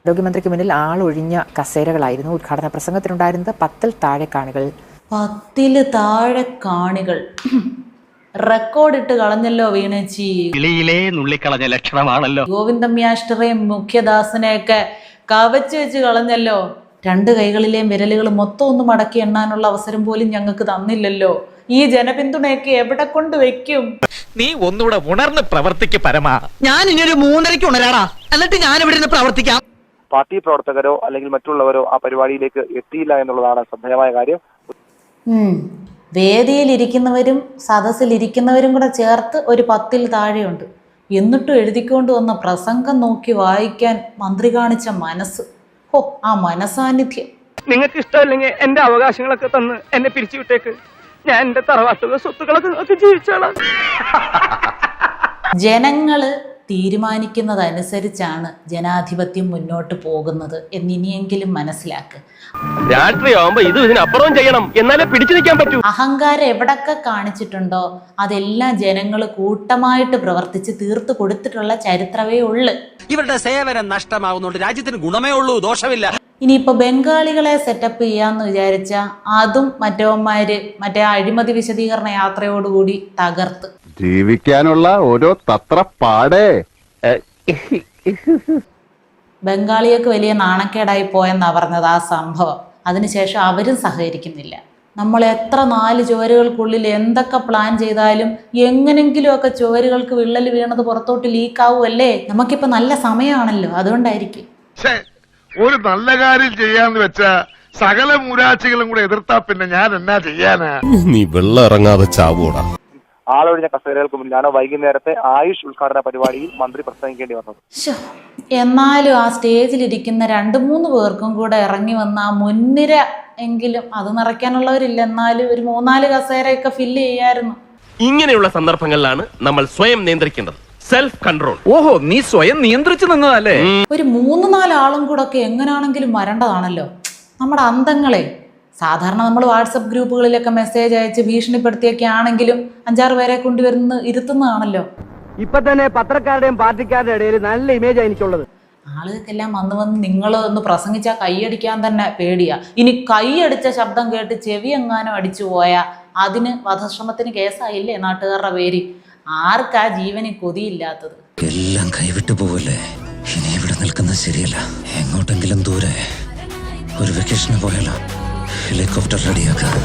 ആരോഗ്യമന്ത്രിക്ക് മുന്നിൽ ആളൊഴിഞ്ഞ കസേരകളായിരുന്നു. ഉദ്ഘാടന പ്രസംഗത്തിനുണ്ടായിരുന്നത് 10-ൽ താഴെ കാണികൾ. 10-ൽ താഴെ കാണികൾ റെക്കോർഡിട്ട് കളഞ്ഞല്ലോ വീണേച്ചി. കിളിയിലെ നുള്ളിക്കളഞ്ഞ ലക്ഷണമാണല്ലോ. ഗോവിന്ദമ്യാഷ്ടറേയും മുഖ്യദാസനെയൊക്കെ കവച്ചു വെച്ച് കളഞ്ഞല്ലോ. 2 കൈകളിലെയും വിരലുകൾ മൊത്തം ഒന്ന് മടക്കി എണ്ണാനുള്ള അവസരം പോലും ഞങ്ങൾക്ക് തന്നില്ലല്ലോ. ഈ ജനപിന്തുണയൊക്കെ എവിടെ കൊണ്ട് വെക്കും? നീ ഒന്നുകൂടെ ഉണർന്ന് പ്രവർത്തിക്ക് പരമാ. ഞാൻ ഇനി ഒരു 3:30-ക്ക് ഉണരാടാ, എന്നിട്ട് ഞാൻ ഇവിടെ നിന്ന് പ്രവർത്തിക്കാം. പാർട്ടി പ്രവർത്തകരോ അല്ലെങ്കിൽ മറ്റുള്ളവരോ ആ പരിപാടിയിലേക്ക് എത്തിയില്ല എന്നുള്ളതാണ് ശ്രദ്ധേയമായ കാര്യം. വേദിയിലിരിക്കുന്നവരും സദസ്സിലിരിക്കുന്നവരും കൂടെ ചേർത്ത് ഒരു 10-ൽ താഴെയുണ്ട്. എന്നിട്ടും എഴുതിക്കൊണ്ട് വന്ന പ്രസംഗം നോക്കി വായിക്കാൻ മന്ത്രി കാണിച്ച മനസ്സ്, ആ മനസാന്നിധ്യം. നിങ്ങൾക്ക് ഇഷ്ടമല്ലെങ്കിൽ എന്റെ അവകാശങ്ങളൊക്കെ തന്ന് എന്നെ പിരിച്ചുവിട്ടേക്ക്. ഞാൻ എന്റെ തറവാട്ടുക സ്വത്തുക്കളൊക്കെ നോക്കി ജീവിച്ചോളാം. ജനങ്ങള് തീരുമാനിക്കുന്നതനുസരിച്ചാണ് ജനാധിപത്യം മുന്നോട്ട് പോകുന്നത് എന്നിനിയെങ്കിലും മനസ്സിലാക്കുക. രാത്രിയാവുമ്പോ ഇതിനപ്പുറം ചെയ്യണം, എന്നാലേ പിടിച്ചു നിൽക്കാൻ പറ്റൂ. അഹങ്കാരം എവിടൊക്കെ കാണിച്ചിട്ടുണ്ടോ അതെല്ലാം ജനങ്ങൾ കൂട്ടമായിട്ട് പ്രവർത്തിച്ച് തീർത്തു കൊടുത്തിട്ടുള്ള ചരിത്രമേ ഉള്ളു. ഇവരുടെ സേവനം നഷ്ടമാകുന്നുണ്ട്, രാജ്യത്തിന് ഗുണമേ ഉള്ളൂ, ദോഷമില്ല. ഇനിയിപ്പോ ബംഗാളികളെ സെറ്റപ്പ് ചെയ്യാന്ന് വിചാരിച്ച അതും മറ്റേ അഴിമതി വിശദീകരണ യാത്രയോടുകൂടി തകർത്ത്. ജീവിക്കാനുള്ള ഓരോ തത്രപ്പാടേ ബംഗാളികൾക്ക് വലിയ നാണക്കേടായി പോയെന്നാ പറഞ്ഞത് ആ സംഭവം. അതിനുശേഷം അവരും സഹകരിക്കുന്നില്ല. നമ്മൾ എത്ര 4 ചുവരുകൾക്കുള്ളിൽ എന്തൊക്കെ പ്ലാൻ ചെയ്താലും എങ്ങനെങ്കിലും ഒക്കെ ചുവരുകൾക്ക് വിള്ളൽ വീണത് പുറത്തോട്ട് ലീക്കാവുമല്ലേ. നമുക്കിപ്പോ നല്ല സമയമാണല്ലോ, അതുകൊണ്ടായിരിക്കും. ഒരു നല്ല കാര്യം ചെയ്യാന്ന് വെച്ചാ സകല മൂരാച്ചികളും കൂടെ എതിർത്താ പിന്നെ ഞാൻ എന്നാ ചെയ്യാനാ? നീ വെള്ളം ഇറങ്ങാതെ ചാവൂടാ. ആളൊഴിഞ്ഞ കസേരകൾക്ക് മുന്നിലാണ് വൈകുന്നേരത്തെ ആയുഷ് ഉദ്ഘാടന പരിപാടിയിൽ മന്ത്രി പ്രസംഗിക്കേണ്ടി വന്നത്. എന്നാലും ആ സ്റ്റേജിലിരിക്കുന്ന 2-3 പേർക്കും കൂടെ ഇറങ്ങി വന്ന ആ മുൻനിര എങ്കിലും അത് നിറയ്ക്കാനുള്ളവരില്ല. എന്നാലും ഒരു 3-4 കസേരയൊക്കെ ഫില്ല് ചെയ്യായിരുന്നു. ഇങ്ങനെയുള്ള സന്ദർഭങ്ങളിലാണ് നമ്മൾ സ്വയം നിയന്ത്രിക്കേണ്ടത്. Self control. ഓഹോ, നീ സ്വയം നിയന്ത്രിച്ചു നിന്നതല്ലേ? ഒരു 3-4 ആളും കൂടെ ഒക്കെ എങ്ങനെയാണെങ്കിലും വരേണ്ടതാണല്ലോ. നമ്മുടെ അന്തങ്ങളെ സാധാരണ നമ്മൾ വാട്സപ്പ് ഗ്രൂപ്പുകളിലൊക്കെ മെസ്സേജ് അയച്ച് ഭീഷണിപ്പെടുത്തിയൊക്കെ ആണെങ്കിലും 5-6 പേരെ ഇരുത്തുന്നതാണല്ലോ. ഇപ്പൊ തന്നെ പത്രക്കാരുടെയും പാർട്ടിക്കാരുടെ ഇടയിൽ നല്ല ഇമേജ് എനിക്കുള്ളത്. ആളുകൾക്കെല്ലാം വന്ന് നിങ്ങൾ ഒന്ന് പ്രസംഗിച്ചാൽ കൈയടിക്കാൻ തന്നെ പേടിയാ. ഇനി കൈയടിച്ച ശബ്ദം കേട്ട് ചെവി എങ്ങാനും അടിച്ചു പോയാ അതിന് വധശ്രമത്തിന് കേസായില്ലേ നാട്ടുകാരുടെ പേര്. ആർക്കാ ജീവന് കൊതിയില്ലാത്തത്? എല്ലാം കൈവിട്ടു പോവല്ലേ. ഇനി ഇവിടെ നിൽക്കുന്നത് ശരിയല്ല. എങ്ങോട്ടെങ്കിലും ദൂരെ ഒരു വെക്കേഷന് പോയാലോ? ഹെലികോപ്റ്റർ റെഡിയാക്കാം.